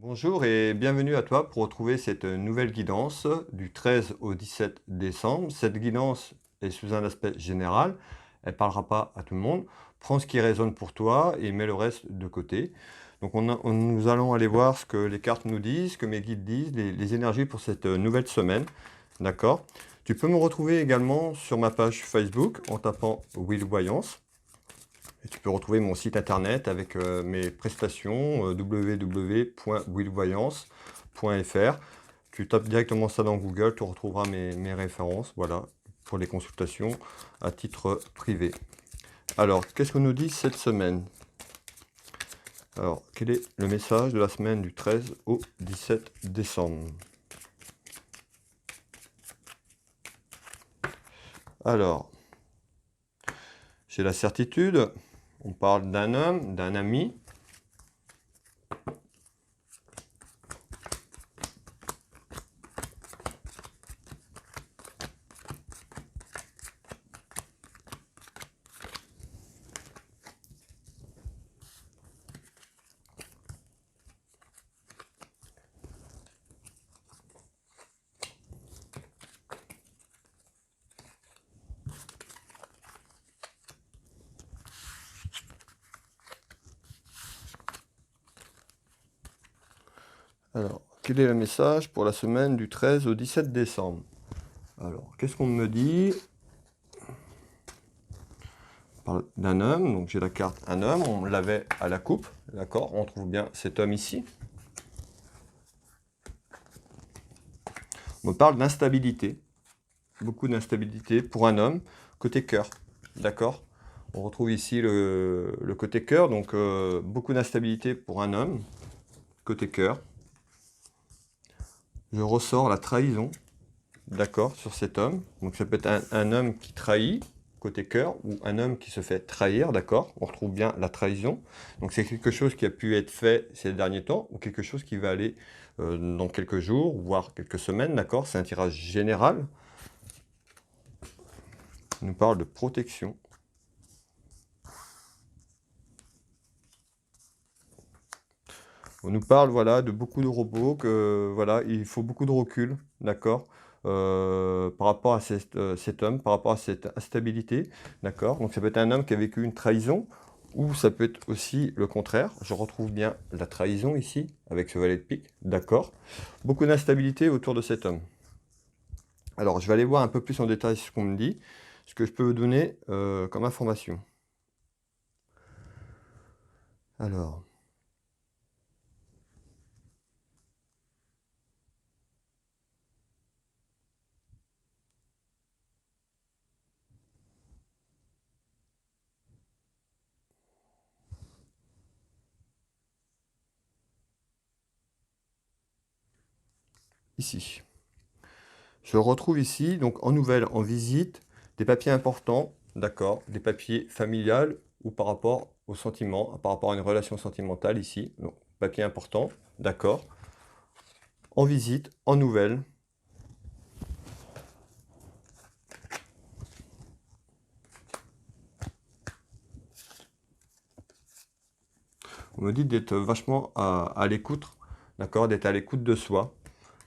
Bonjour et bienvenue à toi pour retrouver cette nouvelle guidance du 13 au 17 décembre. Cette guidance est sous un aspect général, elle ne parlera pas à tout le monde. Prends ce qui résonne pour toi et mets le reste de côté. Donc nous allons aller voir ce que les cartes nous disent, ce que mes guides disent, les énergies pour cette nouvelle semaine. D'accord? Tu peux me retrouver également sur ma page Facebook en tapant Will Voyance. Et tu peux retrouver mon site internet avec mes prestations www.willvoyance.fr. Tu tapes directement ça dans Google, tu retrouveras mes références, voilà, pour les consultations à titre privé. Alors, qu'est-ce qu'on nous dit cette semaine? Alors, quel est le message de la semaine du 13 au 17 décembre? Alors, j'ai la certitude, on parle d'un homme, d'un ami. Alors, quel est le message pour la semaine du 13 au 17 décembre? Alors, qu'est-ce qu'on me dit? On parle d'un homme, donc j'ai la carte un homme, on l'avait à la coupe, d'accord? On trouve bien cet homme ici. On me parle d'instabilité, beaucoup d'instabilité pour un homme, côté cœur, d'accord? On retrouve ici le côté cœur, donc beaucoup d'instabilité pour un homme, côté cœur. Je ressors la trahison, d'accord, sur cet homme. Donc ça peut être un homme qui trahit, côté cœur, ou un homme qui se fait trahir, d'accord? On retrouve bien la trahison. Donc c'est quelque chose qui a pu être fait ces derniers temps, ou quelque chose qui va aller dans quelques jours, voire quelques semaines, d'accord? C'est un tirage général. On nous parle de protection. On nous parle, voilà, de beaucoup de robots, que voilà, il faut beaucoup de recul, d'accord, par rapport à cet homme, par rapport à cette instabilité, d'accord. Donc ça peut être un homme qui a vécu une trahison, ou ça peut être aussi le contraire. Je retrouve bien la trahison ici, avec ce valet de pique, d'accord. Beaucoup d'instabilité autour de cet homme. Alors, je vais aller voir un peu plus en détail ce qu'on me dit, ce que je peux vous donner comme information. Alors... ici. Je retrouve ici, donc en nouvelle, en visite, des papiers importants, d'accord, des papiers familiales ou par rapport au sentiment, par rapport à une relation sentimentale ici, donc papier important, d'accord, en visite, en nouvelle. On me dit d'être vachement à l'écoute, d'accord, d'être à l'écoute de soi,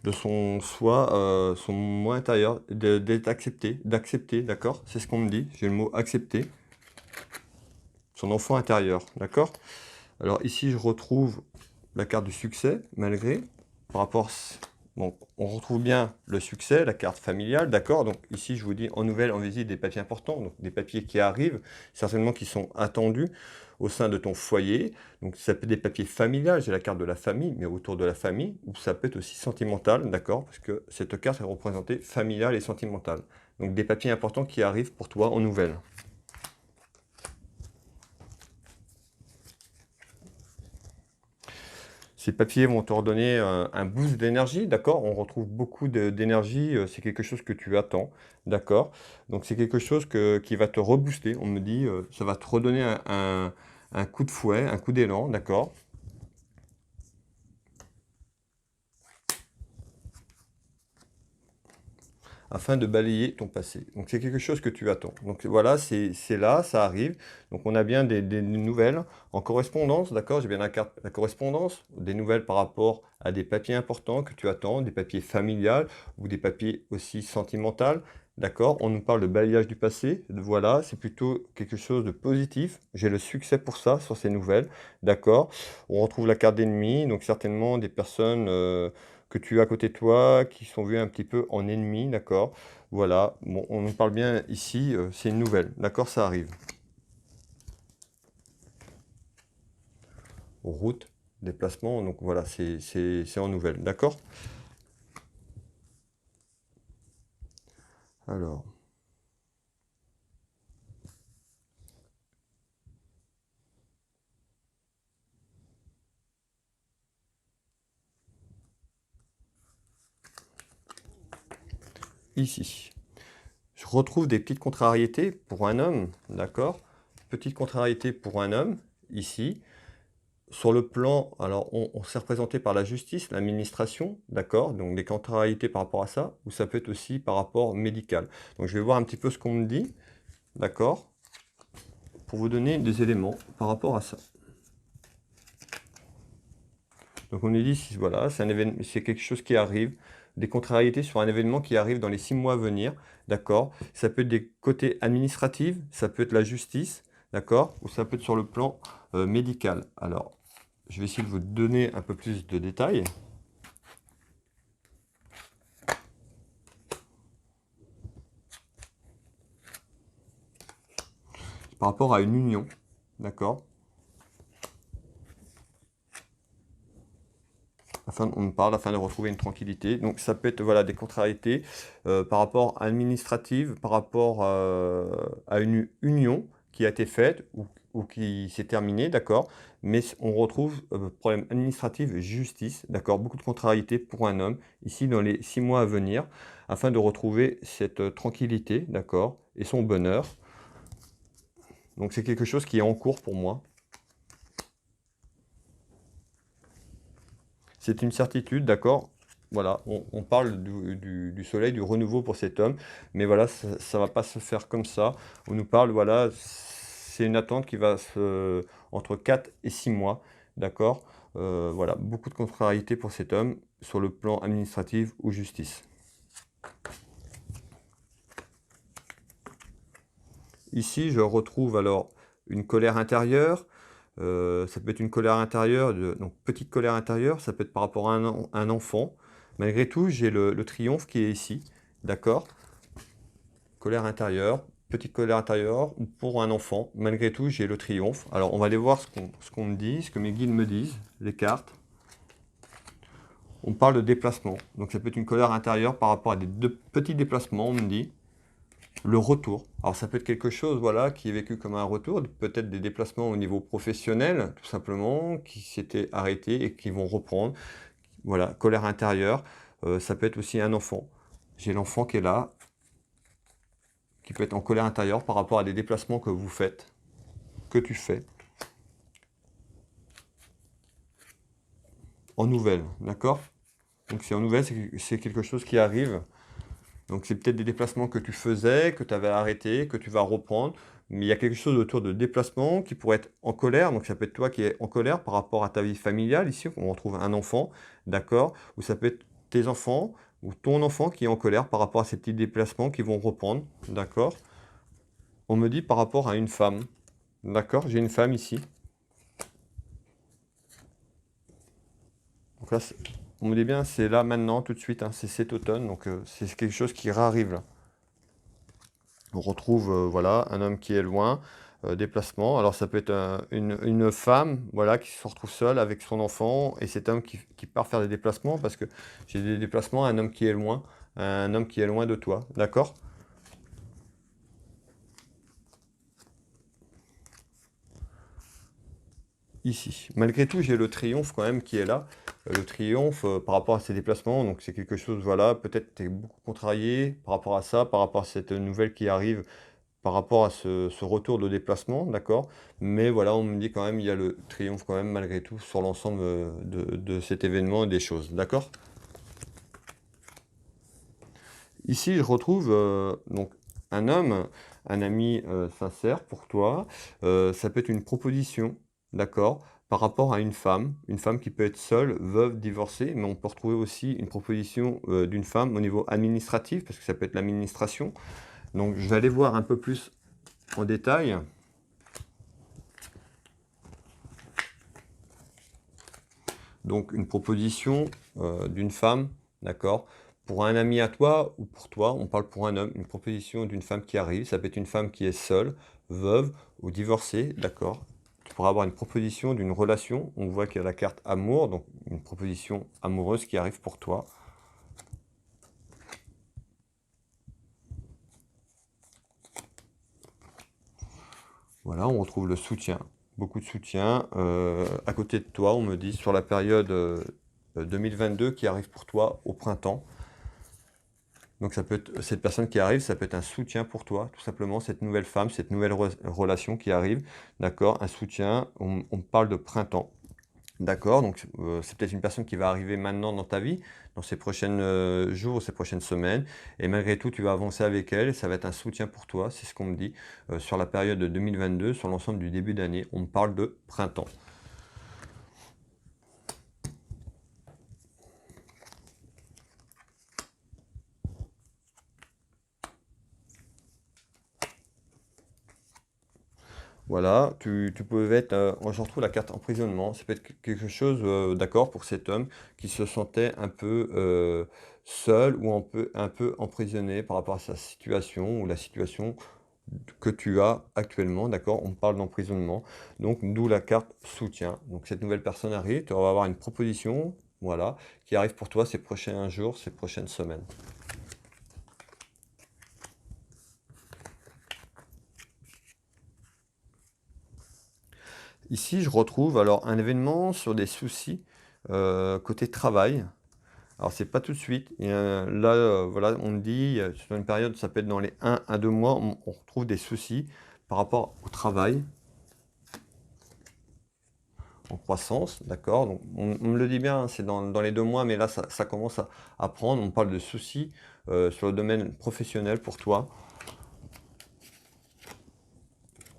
de son soi, son moi intérieur, d'être accepté, d'accepter, d'accord, c'est ce qu'on me dit, j'ai le mot accepter, son enfant intérieur, d'accord. Alors ici, je retrouve la carte du succès, malgré, par rapport... Donc, on retrouve bien le succès, la carte familiale, d'accord? Donc ici, je vous dis en nouvelle, en visite, des papiers importants, donc des papiers qui arrivent, certainement qui sont attendus au sein de ton foyer. Donc ça peut être des papiers familiales, j'ai la carte de la famille, mais autour de la famille, ou ça peut être aussi sentimental, d'accord? Parce que cette carte est représentée familiale et sentimentale. Donc des papiers importants qui arrivent pour toi en nouvelle. Ces papiers vont te redonner un boost d'énergie, d'accord? On retrouve beaucoup d'énergie, c'est quelque chose que tu attends, d'accord? Donc c'est quelque chose qui va te rebooster. On me dit, ça va te redonner un coup de fouet, un coup d'élan, d'accord? afin de balayer ton passé. Donc c'est quelque chose que tu attends. Donc voilà, c'est là, ça arrive. Donc on a bien des nouvelles en correspondance, d'accord? J'ai bien la correspondance, des nouvelles par rapport à des papiers importants que tu attends, des papiers familiales ou des papiers aussi sentimentaux. D'accord, on nous parle de balayage du passé, voilà, c'est plutôt quelque chose de positif. J'ai le succès pour ça, sur ces nouvelles, d'accord. On retrouve la carte d'ennemi, donc certainement des personnes que tu as à côté de toi, qui sont vues un petit peu en ennemi, d'accord. Voilà, bon, on nous parle bien ici, c'est une nouvelle, d'accord, ça arrive. Route, déplacement, donc voilà, c'est en nouvelle, d'accord. Alors, ici. Je retrouve des petites contrariétés pour un homme, d'accord? Petite contrariété pour un homme, ici. Sur le plan, alors on s'est représenté par la justice, l'administration, d'accord? Donc des contrariétés par rapport à ça, ou ça peut être aussi par rapport médical. Donc je vais voir un petit peu ce qu'on me dit, d'accord? Pour vous donner des éléments par rapport à ça. Donc on nous dit, voilà, c'est un événement, c'est quelque chose qui arrive, des contrariétés sur un événement qui arrive dans les 6 mois à venir, d'accord? Ça peut être des côtés administratifs, ça peut être la justice, d'accord? Ou ça peut être sur le plan médical. Alors, je vais essayer de vous donner un peu plus de détails. Par rapport à une union, d'accord? On me parle afin de retrouver une tranquillité. Donc ça peut être voilà, des contrariétés par rapport administrative, par rapport à une union qui a été faite ou qui s'est terminée, d'accord. Mais on retrouve problème administratif, justice, d'accord. Beaucoup de contrariétés pour un homme ici dans les 6 mois à venir, afin de retrouver cette tranquillité, d'accord, et son bonheur. Donc c'est quelque chose qui est en cours pour moi. C'est une certitude, d'accord? Voilà, on parle du soleil, du renouveau pour cet homme, mais voilà, ça ne va pas se faire comme ça. On nous parle, voilà, c'est une attente qui va entre 4 et 6 mois, d'accord? Voilà, beaucoup de contrariétés pour cet homme sur le plan administratif ou justice. Ici, je retrouve alors une colère intérieure. Ça peut être une colère intérieure, donc petite colère intérieure, ça peut être par rapport à un enfant. Malgré tout, j'ai le triomphe qui est ici, d'accord? Colère intérieure, petite colère intérieure pour un enfant. Malgré tout, j'ai le triomphe. Alors, on va aller voir ce qu'on me dit, ce que mes guides me disent, les cartes. On parle de déplacement. Donc, ça peut être une colère intérieure par rapport à des petits déplacements, on me dit. Le retour. Alors ça peut être quelque chose voilà, qui est vécu comme un retour, peut-être des déplacements au niveau professionnel, tout simplement, qui s'étaient arrêtés et qui vont reprendre. Voilà, colère intérieure. Ça peut être aussi un enfant. J'ai l'enfant qui est là, qui peut être en colère intérieure par rapport à des déplacements que vous faites, que tu fais. En nouvelle, d'accord? Donc c'est en nouvelle, c'est quelque chose qui arrive. Donc c'est peut-être des déplacements que tu faisais, que tu avais arrêté, que tu vas reprendre. Mais il y a quelque chose autour de déplacement qui pourrait être en colère. Donc ça peut être toi qui es en colère par rapport à ta vie familiale. Ici, on retrouve un enfant, d'accord? Ou ça peut être tes enfants ou ton enfant qui est en colère par rapport à ces petits déplacements qui vont reprendre, d'accord? On me dit par rapport à une femme, d'accord? J'ai une femme ici. Donc là, on me dit bien, c'est là maintenant, tout de suite, hein, c'est cet automne. Donc c'est quelque chose qui arrive là. On retrouve voilà, un homme qui est loin, déplacement. Alors ça peut être une femme voilà, qui se retrouve seule avec son enfant et cet homme qui part faire des déplacements parce que j'ai des déplacements, un homme qui est loin, un homme qui est loin de toi. D'accord? Ici. Malgré tout, j'ai le triomphe quand même qui est là. Le triomphe par rapport à ces déplacements, donc c'est quelque chose, voilà, peut-être tu es beaucoup contrarié par rapport à ça, par rapport à cette nouvelle qui arrive par rapport à ce retour de déplacement, d'accord? Mais voilà, on me dit quand même, il y a le triomphe quand même malgré tout sur l'ensemble de cet événement et des choses, d'accord? Ici, je retrouve donc un homme, un ami sincère pour toi. Ça peut être une proposition, d'accord, par rapport à une femme qui peut être seule, veuve, divorcée, mais on peut retrouver aussi une proposition d'une femme au niveau administratif, parce que ça peut être l'administration. Donc, je vais aller voir un peu plus en détail. Donc, une proposition d'une femme, d'accord? Pour un ami à toi ou pour toi, on parle pour un homme, une proposition d'une femme qui arrive. Ça peut être une femme qui est seule, veuve ou divorcée, d'accord? Tu pourras avoir une proposition d'une relation. On voit qu'il y a la carte amour, donc une proposition amoureuse qui arrive pour toi. Voilà, on retrouve le soutien, beaucoup de soutien. À côté de toi, on me dit sur la période 2022 qui arrive pour toi au printemps. Donc ça peut être, cette personne qui arrive, ça peut être un soutien pour toi, tout simplement, cette nouvelle femme, cette nouvelle relation qui arrive, d'accord? Un soutien, on parle de printemps, d'accord? Donc c'est peut-être une personne qui va arriver maintenant dans ta vie, dans ces prochains jours, ces prochaines semaines, et malgré tout, tu vas avancer avec elle, et ça va être un soutien pour toi, c'est ce qu'on me dit, sur la période de 2022, sur l'ensemble du début d'année, on me parle de printemps. Voilà, tu pouvais être, je retrouve la carte emprisonnement, ça peut être quelque chose, d'accord, pour cet homme qui se sentait un peu seul ou un peu emprisonné par rapport à sa situation ou la situation que tu as actuellement, d'accord? On parle d'emprisonnement, donc d'où la carte soutien. Donc cette nouvelle personne arrive, tu vas avoir une proposition, voilà, qui arrive pour toi ces prochains jours, ces prochaines semaines. Ici, je retrouve alors un événement sur des soucis côté travail. Alors, c'est pas tout de suite. Et, là, voilà, on me dit, sur une période, ça peut être dans les 1 à 2 mois, on retrouve des soucis par rapport au travail en croissance, d'accord? Donc, on me le dit bien, hein, c'est dans les 2 mois, mais là, ça commence à prendre. On parle de soucis sur le domaine professionnel pour toi,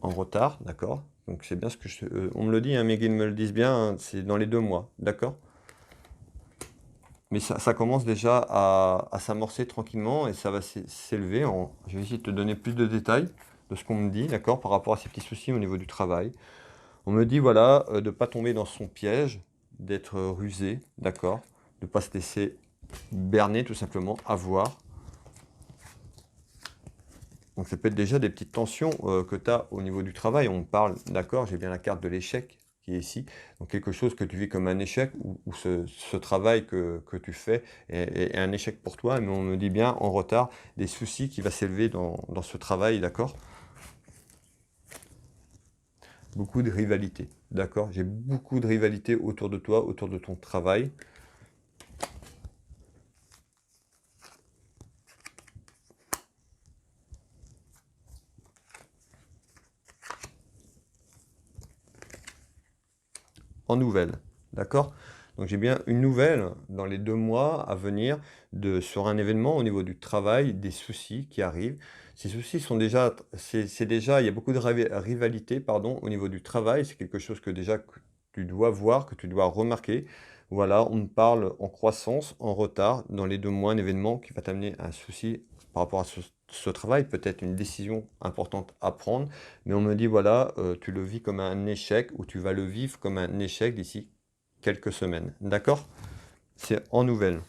en retard, d'accord? Donc, c'est bien ce que on me le dit, hein, mes guides me le disent bien, hein, c'est dans les 2 mois, d'accord? Mais ça commence déjà à s'amorcer tranquillement et ça va s'élever. Je vais essayer de te donner plus de détails de ce qu'on me dit, d'accord, par rapport à ces petits soucis au niveau du travail. On me dit, voilà, de ne pas tomber dans son piège, d'être rusé, d'accord, de ne pas se laisser berner tout simplement, avoir. Donc ça peut être déjà des petites tensions que tu as au niveau du travail. On parle, d'accord, j'ai bien la carte de l'échec qui est ici. Donc quelque chose que tu vis comme un échec ou ce travail que tu fais est un échec pour toi. Mais on me dit bien en retard des soucis qui va s'élever dans ce travail, d'accord? Beaucoup de rivalité, d'accord? J'ai beaucoup de rivalité autour de toi, autour de ton travail. En nouvelle, d'accord? Donc j'ai bien une nouvelle dans les 2 mois à venir sur un événement au niveau du travail, des soucis qui arrivent. Ces soucis sont déjà, c'est déjà, il y a beaucoup de rivalité, pardon, au niveau du travail. C'est quelque chose que déjà que tu dois voir, que tu dois remarquer. Voilà, on me parle en croissance, en retard, dans les 2 mois, un événement qui va t'amener un souci par rapport à ce travail, peut-être une décision importante à prendre. Mais on me dit, voilà, tu le vis comme un échec ou tu vas le vivre comme un échec d'ici quelques semaines. D'accord? C'est en nouvelle.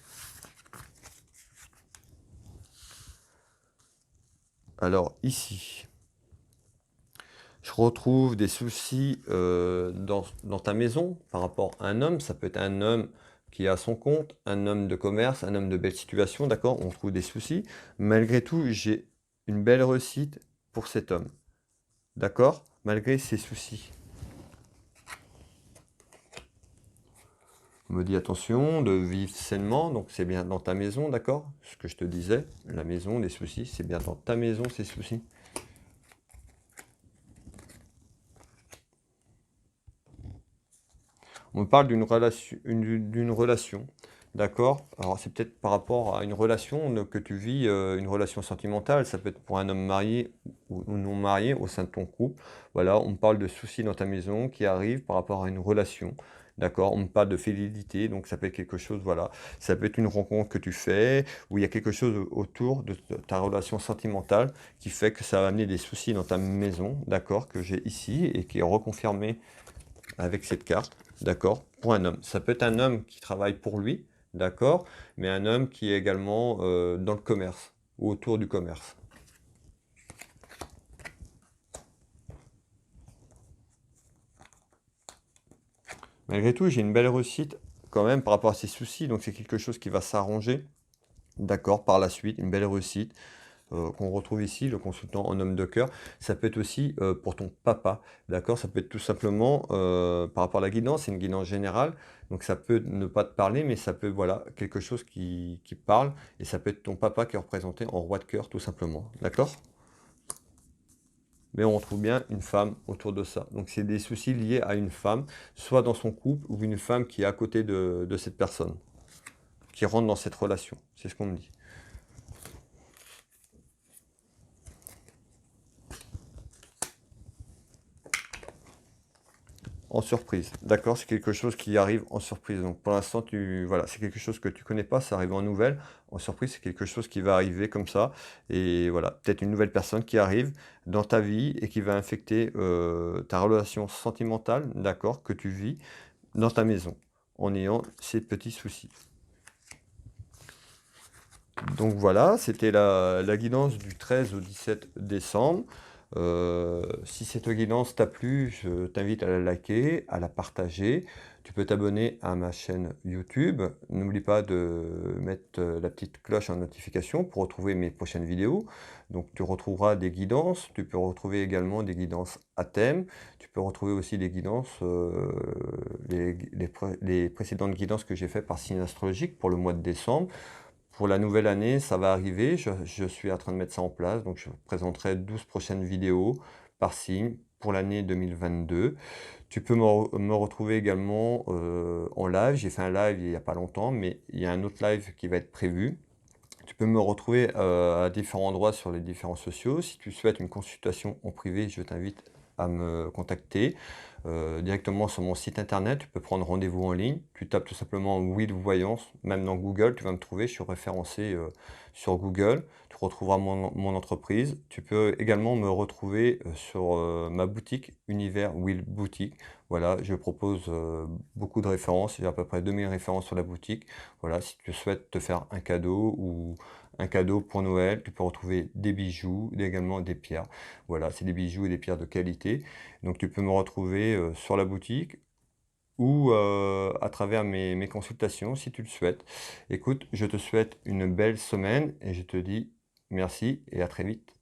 Alors ici, je retrouve des soucis dans ta maison par rapport à un homme. Ça peut être un homme qui a son compte, un homme de commerce, un homme de belle situation, d'accord? On trouve des soucis. Malgré tout, j'ai une belle réussite pour cet homme. D'accord? Malgré ses soucis. On me dit attention de vivre sainement, donc c'est bien dans ta maison, d'accord? Ce que je te disais, la maison, les soucis, c'est bien dans ta maison ces soucis. On me parle d'une relation, d'une relation d'accord? Alors c'est peut-être par rapport à une relation que tu vis, une relation sentimentale. Ça peut être pour un homme marié ou non marié au sein de ton couple. Voilà, on me parle de soucis dans ta maison qui arrivent par rapport à une relation, d'accord? On me parle de fidélité, donc ça peut être quelque chose, voilà. Ça peut être une rencontre que tu fais, où il y a quelque chose autour de ta relation sentimentale qui fait que ça va amener des soucis dans ta maison, d'accord? Que j'ai ici et qui est reconfirmé avec cette carte, d'accord, pour un homme. Ça peut être un homme qui travaille pour lui, d'accord, mais un homme qui est également dans le commerce, ou autour du commerce. Malgré tout, j'ai une belle réussite quand même par rapport à ces soucis, donc c'est quelque chose qui va s'arranger, d'accord, par la suite, une belle réussite. Qu'on retrouve ici, le consultant en homme de cœur. Ça peut être aussi pour ton papa, d'accord? Ça peut être tout simplement par rapport à la guidance, c'est une guidance générale, donc ça peut ne pas te parler, mais ça peut, voilà, quelque chose qui parle, et ça peut être ton papa qui est représenté en roi de cœur, tout simplement, d'accord? Mais on retrouve bien une femme autour de ça. Donc c'est des soucis liés à une femme, soit dans son couple, ou une femme qui est à côté de cette personne, qui rentre dans cette relation. C'est ce qu'on me dit. En surprise, d'accord? C'est quelque chose qui arrive en surprise. Donc pour l'instant, voilà, c'est quelque chose que tu connais pas, ça arrive en nouvelle. En surprise, c'est quelque chose qui va arriver comme ça. Et voilà, peut-être une nouvelle personne qui arrive dans ta vie et qui va infecter ta relation sentimentale, d'accord, que tu vis dans ta maison, en ayant ces petits soucis. Donc voilà, c'était la guidance du 13 au 17 décembre. Si cette guidance t'a plu, je t'invite à la liker, à la partager. Tu peux t'abonner à ma chaîne YouTube. N'oublie pas de mettre la petite cloche en notification pour retrouver mes prochaines vidéos. Donc tu retrouveras des guidances. Tu peux retrouver également des guidances à thème. Tu peux retrouver aussi des guidances, les précédentes guidances que j'ai faites par signe astrologique pour le mois de décembre. Pour la nouvelle année, ça va arriver, je suis en train de mettre ça en place, donc je présenterai 12 prochaines vidéos par signe pour l'année 2022. Tu peux me retrouver également en live, j'ai fait un live il n'y a pas longtemps, mais il y a un autre live qui va être prévu. Tu peux me retrouver à différents endroits sur les différents sociaux. Si tu souhaites une consultation en privé, je t'invite à me contacter directement sur mon site internet. Tu peux prendre rendez-vous en ligne. Tu tapes tout simplement Will Voyance, même dans Google, tu vas me trouver. Je suis référencé sur Google. Tu retrouveras mon entreprise. Tu peux également me retrouver sur ma boutique Univers Will Boutique. Voilà, je propose beaucoup de références. J'ai à peu près 2000 références sur la boutique. Voilà, si tu souhaites te faire un cadeau ou un cadeau pour Noël, tu peux retrouver des bijoux, également des pierres. Voilà, c'est des bijoux et des pierres de qualité. Donc tu peux me retrouver sur la boutique ou à travers mes consultations si tu le souhaites. Écoute, je te souhaite une belle semaine et je te dis merci et à très vite.